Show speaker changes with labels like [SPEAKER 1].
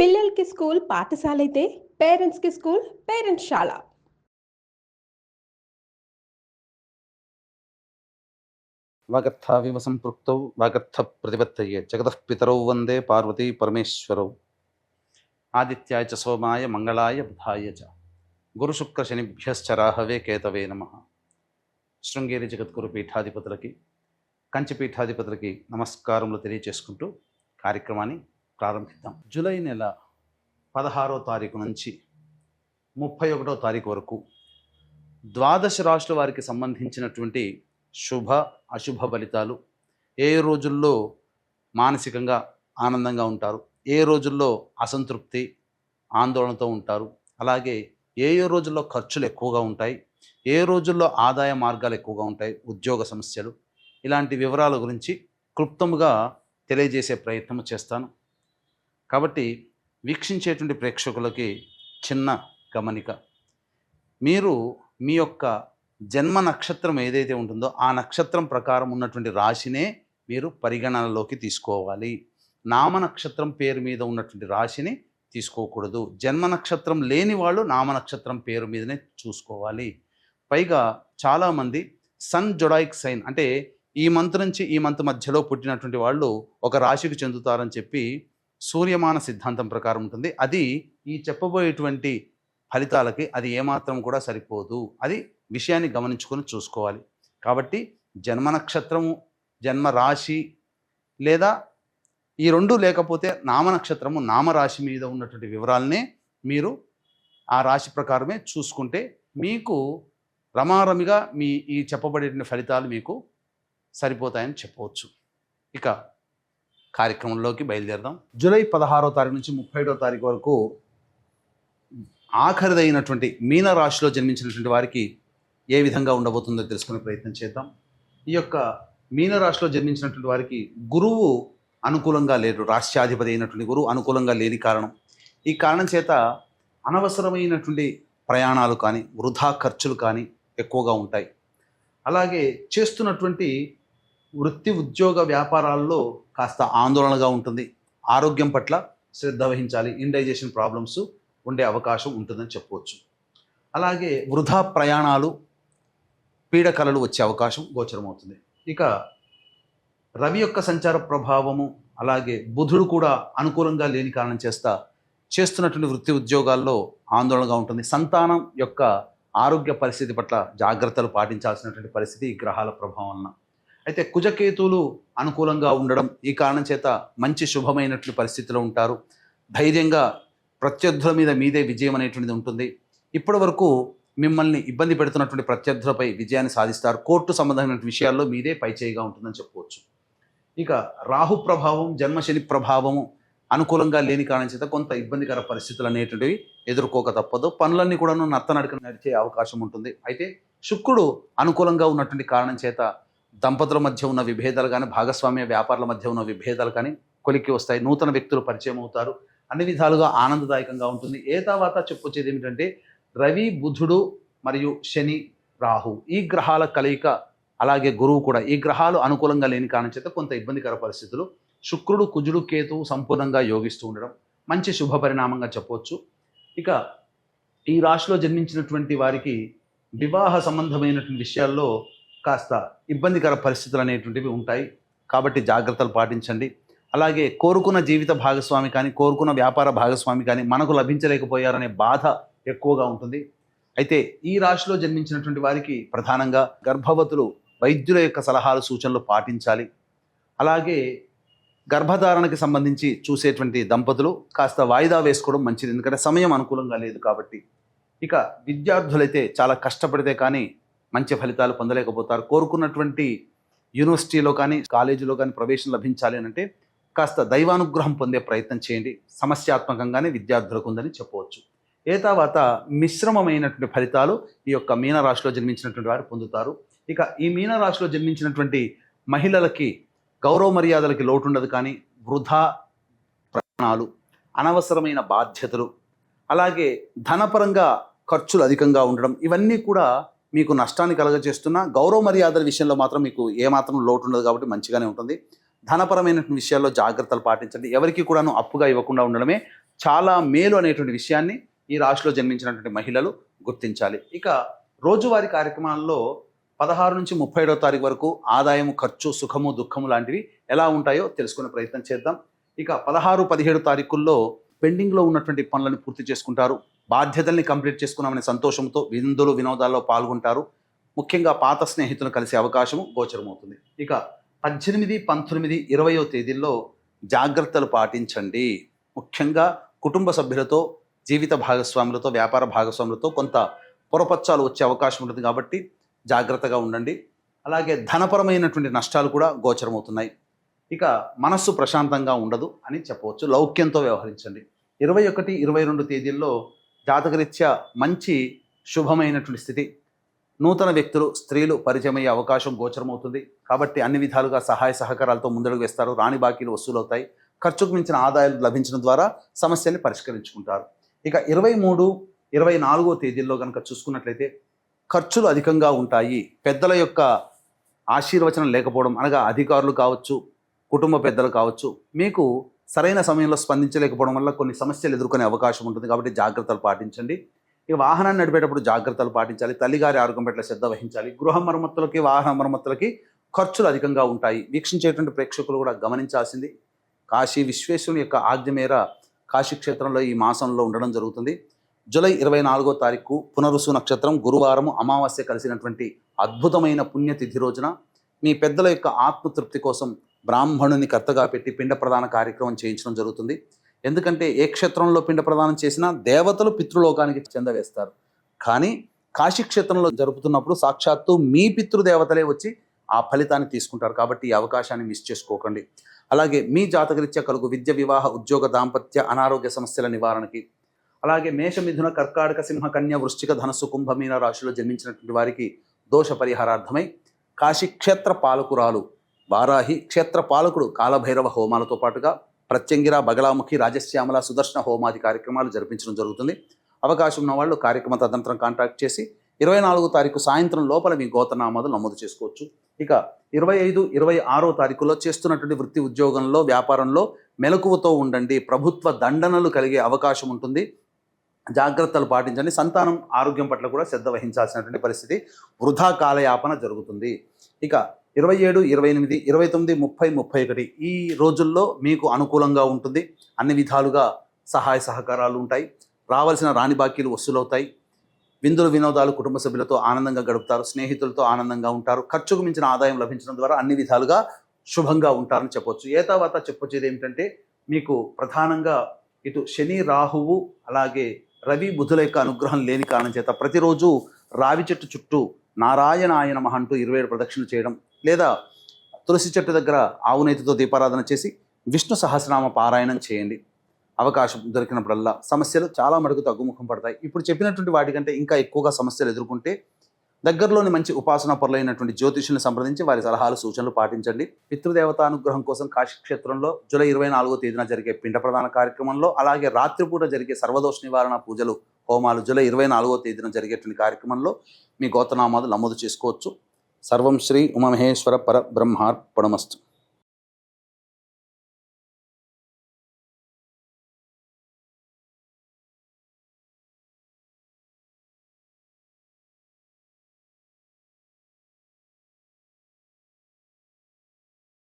[SPEAKER 1] పిల్లలకి స్కూల్ పాఠశాల అయితే పేరెంట్స్కి స్కూల్ పేరెంట్స్శాల.
[SPEAKER 2] వాగర్థావివ సంపృక్తౌ వాగర్థ ప్రతిపత్తయే జగతః పితరౌ వందే పార్వతీ పరమేశ్వరౌ. ఆదిత్యాయ చ సోమాయ మంగళాయ బుధాయ చ గురుశుక్ర శనిభ్యశ్చ రాహవే కేతవే నమః. శృంగేరి జగద్గురు పీఠాధిపతులకి కంచి పీఠాధిపతులకి నమస్కారములు తెలియచేసుకుంటూ కార్యక్రమాన్ని ప్రారంభిద్దాం. జూలై నెల 16వ తారీఖు నుంచి 31వ తారీఖు వరకు ద్వాదశ రాశుల వారికి సంబంధించినటువంటి శుభ అశుభ ఫలితాలు, ఏ రోజుల్లో మానసికంగా ఆనందంగా ఉంటారు, ఏ రోజుల్లో అసంతృప్తి ఆందోళనతో ఉంటారు, అలాగే ఏ రోజుల్లో ఖర్చులు ఎక్కువగా ఉంటాయి, ఏ రోజుల్లో ఆదాయ మార్గాలు ఎక్కువగా ఉంటాయి, ఉద్యోగ సమస్యలు, ఇలాంటి వివరాల గురించి క్లుప్తముగా తెలియజేసే ప్రయత్నం చేస్తాను. కాబట్టి వీక్షించేటువంటి ప్రేక్షకులకి చిన్న గమనిక, మీరు మీ యొక్క జన్మ నక్షత్రం ఏదైతే ఉంటుందో ఆ నక్షత్రం ప్రకారం ఉన్నటువంటి రాశినే మీరు పరిగణనలోకి తీసుకోవాలి. నామ నక్షత్రం పేరు మీద ఉన్నటువంటి రాశిని తీసుకోకూడదు. జన్మ నక్షత్రం లేని వాళ్ళు నామ నక్షత్రం పేరు మీదనే చూసుకోవాలి. పైగా చాలామంది సన్ జొడాయిక్ సైన్ అంటే ఈ మంత్ నుంచి ఈ మంత్ మధ్యలో పుట్టినటువంటి వాళ్ళు ఒక రాశికి చెందుతారని చెప్పి సూర్యమాన సిద్ధాంతం ప్రకారం ఉంటుంది. అది ఈ చెప్పబోయేటువంటి ఫలితాలకి అది ఏమాత్రం కూడా సరిపోదు. అది విషయాన్ని గమనించుకొని చూసుకోవాలి. కాబట్టి జన్మ నక్షత్రము, జన్మ రాశి లేదా ఈ రెండు లేకపోతే నామ నక్షత్రము, నామరాశి మీద ఉన్నటువంటి వివరాలనే మీరు ఆ రాశి ప్రకారమే చూసుకుంటే మీకు రమారమిగా మీ ఈ చెప్పబడే ఫలితాలు మీకు సరిపోతాయని చెప్పవచ్చు. ఇక కార్యక్రమంలోకి బయలుదేరదాం. జూలై 16వ తారీఖు నుంచి 31వ తారీఖు వరకు ఆఖరిదైనటువంటి మీనరాశిలో జన్మించినటువంటి వారికి ఏ విధంగా ఉండబోతుందో తెలుసుకునే ప్రయత్నం చేద్దాం. ఈ యొక్క మీనరాశిలో జన్మించినటువంటి వారికి గురువు అనుకూలంగా లేరు. రాష్ట్రాధిపతి అయినటువంటి గురువు అనుకూలంగా లేని కారణం, ఈ కారణం చేత అనవసరమైనటువంటి ప్రయాణాలు కానీ వృధా ఖర్చులు కానీ ఎక్కువగా ఉంటాయి. అలాగే చేస్తున్నటువంటి వృత్తి ఉద్యోగ వ్యాపారాల్లో కాస్త ఆందోళనగా ఉంటుంది. ఆరోగ్యం పట్ల శ్రద్ధ వహించాలి. ఇండైజెషన్ ప్రాబ్లమ్స్ ఉండే అవకాశం ఉంటుందని చెప్పవచ్చు. అలాగే వృధా ప్రయాణాలు, పీడకలలు వచ్చే అవకాశం గోచరమవుతుంది. ఇక రవి యొక్క సంచార ప్రభావము, అలాగే బుధుడు కూడా అనుకూలంగా లేని కారణం చేస్తున్నటువంటి వృత్తి ఉద్యోగాల్లో ఆందోళనగా ఉంటుంది. సంతానం యొక్క ఆరోగ్య పరిస్థితి పట్ల జాగ్రత్తలు పాటించాల్సినటువంటి పరిస్థితి ఈ గ్రహాల ప్రభావం వలన. అయితే కుజకేతువులు అనుకూలంగా ఉండడం, ఈ కారణం చేత మంచి శుభమైనటువంటి పరిస్థితిలో ఉంటారు. ధైర్యంగా ప్రత్యర్థుల మీద మీదే విజయం అనేటువంటిది ఉంటుంది. ఇప్పటి వరకు మిమ్మల్ని ఇబ్బంది పెడుతున్నటువంటి ప్రత్యర్థులపై విజయాన్ని సాధిస్తారు. కోర్టు సంబంధమైన విషయాల్లో మీదే పైచేయిగా ఉంటుందని చెప్పవచ్చు. ఇక రాహు ప్రభావం, జన్మశని ప్రభావము అనుకూలంగా లేని కారణం చేత కొంత ఇబ్బందికర పరిస్థితులు అనేటువంటివి ఎదుర్కోక తప్పదు. పనులన్నీ కూడాను నత్తనడక నడిచే అవకాశం ఉంటుంది. అయితే శుక్రుడు అనుకూలంగా ఉన్నటువంటి కారణం చేత దంపతుల మధ్య ఉన్న విభేదాలు కానీ, భాగస్వామ్య వ్యాపారాల మధ్య ఉన్న విభేదాలు కానీ కొలిక్కి వస్తాయి. నూతన వ్యక్తులు పరిచయం అవుతారు. అన్ని విధాలుగా ఆనందదాయకంగా ఉంటుంది. తర్వాత చెప్పొచ్చేది ఏమిటంటే రవి, బుధుడు మరియు శని, రాహు ఈ గ్రహాల కలయిక, అలాగే గురువు కూడా, ఈ గ్రహాలు అనుకూలంగా లేని కారణం చేత కొంత ఇబ్బందికర పరిస్థితులు. శుక్రుడు, కుజుడు, కేతువు సంపూర్ణంగా యోగిస్తూ ఉండడం మంచి శుభ పరిణామంగా చెప్పవచ్చు. ఇక ఈ రాశిలో జన్మించినటువంటి వారికి వివాహ సంబంధమైనటువంటి విషయాల్లో కాస్త ఇబ్బందికర పరిస్థితులు అనేటువంటివి ఉంటాయి. కాబట్టి జాగ్రత్తలు పాటించండి. అలాగే కోరుకున్న జీవిత భాగస్వామి కానీ, కోరుకున్న వ్యాపార భాగస్వామి కానీ మనకు లభించలేకపోయారనే బాధ ఎక్కువగా ఉంటుంది. అయితే ఈ రాశిలో జన్మించినటువంటి వారికి ప్రధానంగా గర్భవతులు వైద్యుల యొక్క సలహాలు, సూచనలు పాటించాలి. అలాగే గర్భధారణకి సంబంధించి చూసేటువంటి దంపతులు కాస్త వాయిదా వేసుకోవడం మంచిది, ఎందుకంటే సమయం అనుకూలంగా లేదు కాబట్టి. ఇక విద్యార్థులైతే చాలా కష్టపడితే కానీ మంచి ఫలితాలు పొందలేకపోతారు. కోరుకున్నటువంటి యూనివర్సిటీలో కానీ, కాలేజీలో కానీ ప్రవేశం లభించాలి అని అంటే కాస్త దైవానుగ్రహం పొందే ప్రయత్నం చేయండి. సమస్యాత్మకంగానే విద్యార్థులకు ఉందని చెప్పవచ్చు. తర్వాత మిశ్రమమైనటువంటి ఫలితాలు ఈ యొక్క మీనరాశిలో జన్మించినటువంటి వారు పొందుతారు. ఇక ఈ మీనరాశిలో జన్మించినటువంటి మహిళలకి గౌరవ మర్యాదలకి లోటు ఉండదు, కానీ వృధా ప్రయాణాలు, అనవసరమైన బాధ్యతలు, అలాగే ధనపరంగా ఖర్చులు అధికంగా ఉండడం, ఇవన్నీ కూడా మీకు నష్టాన్ని కలగజేస్తున్న గౌరవ మర్యాదల విషయంలో మాత్రం మీకు ఏమాత్రం లోటు ఉండదు కాబట్టి మంచిగానే ఉంటుంది. ధనపరమైనటువంటి విషయాల్లో జాగ్రత్తలు పాటించండి. ఎవరికి కూడాను అప్పుగా ఇవ్వకుండా ఉండడమే చాలా మేలు అనేటువంటి విషయాన్ని ఈ రాశిలో జన్మించినటువంటి మహిళలు గుర్తించాలి. ఇక రోజువారీ కార్యక్రమాల్లో 16 నుంచి 31వ తారీఖు వరకు ఆదాయం, ఖర్చు, సుఖము, దుఃఖము లాంటివి ఎలా ఉంటాయో తెలుసుకునే ప్రయత్నం చేద్దాం. ఇక 16, 17 తారీఖుల్లో పెండింగ్లో ఉన్నటువంటి పనులను పూర్తి చేసుకుంటారు. బాధ్యతల్ని కంప్లీట్ చేసుకున్నామనే సంతోషంతో విందులు వినోదాల్లో పాల్గొంటారు. ముఖ్యంగా పాత స్నేహితులు కలిసే అవకాశము గోచరమవుతుంది. ఇక 18, 19, 20వ తేదీల్లో జాగ్రత్తలు పాటించండి. ముఖ్యంగా కుటుంబ సభ్యులతో, జీవిత భాగస్వాములతో, వ్యాపార భాగస్వాములతో కొంత పొరపచ్చాలు వచ్చే అవకాశం ఉంటుంది కాబట్టి జాగ్రత్తగా ఉండండి. అలాగే ధనపరమైనటువంటి నష్టాలు కూడా గోచరమవుతున్నాయి. ఇక మనస్సు ప్రశాంతంగా ఉండదు అని చెప్పవచ్చు. లౌక్యంతో వ్యవహరించండి. 21, 22 తేదీల్లో జాతకరీత్యా మంచి శుభమైనటువంటి స్థితి. నూతన వ్యక్తులు, స్త్రీలు పరిచయమయ్యే అవకాశం గోచరమవుతుంది కాబట్టి అన్ని విధాలుగా సహాయ సహకారాలతో ముందడుగు వేస్తారు. రాని బాకీలు వసూలవుతాయి. ఖర్చుకు మించిన ఆదాయాలు లభించడం ద్వారా సమస్యల్ని పరిష్కరించుకుంటారు. ఇక 23, 24వ తేదీల్లో కనుక చూసుకున్నట్లయితే ఖర్చులు అధికంగా ఉంటాయి. పెద్దల యొక్క ఆశీర్వచనం లేకపోవడం, అనగా అధికారులు కావచ్చు, కుటుంబ పెద్దలు కావచ్చు, మీకు సరైన సమయంలో స్పందించలేకపోవడం వల్ల కొన్ని సమస్యలు ఎదుర్కొనే అవకాశం ఉంటుంది కాబట్టి జాగ్రత్తలు పాటించండి. ఇక వాహనాన్ని నడిపేటప్పుడు జాగ్రత్తలు పాటించాలి. తల్లిగారి ఆరోగ్యం పట్ల శ్రద్ధ వహించాలి. గృహ మరమ్మతులకి, వాహన మరమ్మతులకి ఖర్చులు అధికంగా ఉంటాయి. వీక్షించేటువంటి ప్రేక్షకులు కూడా గమనించాల్సింది, కాశీ విశ్వేశ్వరుని యొక్క ఆజ్ఞ మేర కాశీ క్షేత్రంలో ఈ మాసంలో ఉండడం జరుగుతుంది. జూలై 24వ తారీఖు పునరుసు నక్షత్రం, గురువారము, అమావాస్య కలిసినటువంటి అద్భుతమైన పుణ్యతిథి రోజున మీ పెద్దల యొక్క ఆత్మతృప్తి కోసం బ్రాహ్మణుని కర్తగా పెట్టి పిండ ప్రదాన కార్యక్రమం చేయించడం జరుగుతుంది. ఎందుకంటే ఏ క్షేత్రంలో పిండ ప్రదానం చేసినా దేవతలు పితృలోకానికి చెందవేస్తారు. కానీ కాశీ క్షేత్రంలో జరుపుతున్నప్పుడు సాక్షాత్తు మీ పితృదేవతలే వచ్చి ఆ ఫలితాన్ని తీసుకుంటారు కాబట్టి ఈ అవకాశాన్ని మిస్ చేసుకోకండి. అలాగే మీ జాతకరీత్యా కలుగు విద్య, వివాహ, ఉద్యోగ, దాంపత్య, అనారోగ్య సమస్యల నివారణకి, అలాగే మేష, మిథున, కర్కాటక, సింహ, కన్య, వృశ్చిక, ధనస్సు, కుంభ, మీన రాశిలో జన్మించినటువంటి వారికి దోష పరిహారార్థమై కాశీ క్షేత్ర పాలకురాలు వారాహి, క్షేత్ర పాలకుడు కాలభైరవ హోమాలతో పాటుగా ప్రత్యంగిర, బగలాముఖి, రాజశ్యామల, సుదర్శన హోమాది కార్యక్రమాలు జరిపించడం జరుగుతుంది. అవకాశం ఉన్న వాళ్ళు కార్యక్రమ తదనంతరం కాంటాక్ట్ చేసి 24వ తారీఖు సాయంత్రం లోపల మీ గోత్రనామాలు నమోదు చేసుకోవచ్చు. ఇక 25, 26వ తారీఖులో చేస్తున్నటువంటి వృత్తి, ఉద్యోగంలో, వ్యాపారంలో మెలకువతో ఉండండి. ప్రభుత్వ దండనలు కలిగే అవకాశం ఉంటుంది. జాగ్రత్తలు పాటించండి. సంతానం ఆరోగ్యం పట్ల కూడా శ్రద్ధ వహించాల్సినటువంటి పరిస్థితి, వృధా కాలయాపన జరుగుతుంది. ఇక 27, 28, 29, 30, 31 ఈ రోజుల్లో మీకు అనుకూలంగా ఉంటుంది. అన్ని విధాలుగా సహాయ సహకారాలు ఉంటాయి. రావాల్సిన రాని బాకీలు వసూలవుతాయి. విందులు వినోదాలు కుటుంబ సభ్యులతో ఆనందంగా గడుపుతారు. స్నేహితులతో ఆనందంగా ఉంటారు. ఖర్చుకు మించిన ఆదాయం లభించడం ద్వారా అన్ని విధాలుగా శుభంగా ఉంటారని చెప్పొచ్చు. ఏ తర్వాత చెప్పొచ్చేది ఏమిటంటే మీకు ప్రధానంగా ఇటు శని, రాహువు, అలాగే రవి, బుధుల యొక్క అనుగ్రహం లేని కారణం చేత ప్రతిరోజు రావి చెట్టు చుట్టూ నారాయణాయ నమః అంటూ 27 ప్రదక్షిణలు చేయడం, లేదా తులసి చెట్టు దగ్గర ఆవునేతితో దీపారాధన చేసి విష్ణు సహస్రనామ పారాయణం చేయండి. అవకాశం దొరికినప్పుడల్లా సమస్యలు చాలా మటుకు తగ్గుముఖం పడతాయి. ఇప్పుడు చెప్పినటువంటి వాటికంటే ఇంకా ఎక్కువగా సమస్యలు ఎదుర్కొంటే దగ్గరలోని మంచి ఉపాసనా పరులైనటువంటి జ్యోతిషుల్ని సంప్రదించి వారి సలహాలు, సూచనలు పాటించండి. పితృదేవతానుగ్రహం కోసం కాశీ క్షేత్రంలో జూలై 24వ తేదీన జరిగే పిండ ప్రదాన కార్యక్రమంలో, అలాగే రాత్రిపూట జరిగే సర్వదోష నివారణ పూజలు, హోమాలు జూలై 24వ తేదీన జరిగేటువంటి కార్యక్రమంలో మీ గోత్రనామాలు నమోదు చేసుకోవచ్చు. సర్వం శ్రీ ఉమామహేశ్వర పర బ్రహ్మార్పణమస్తు.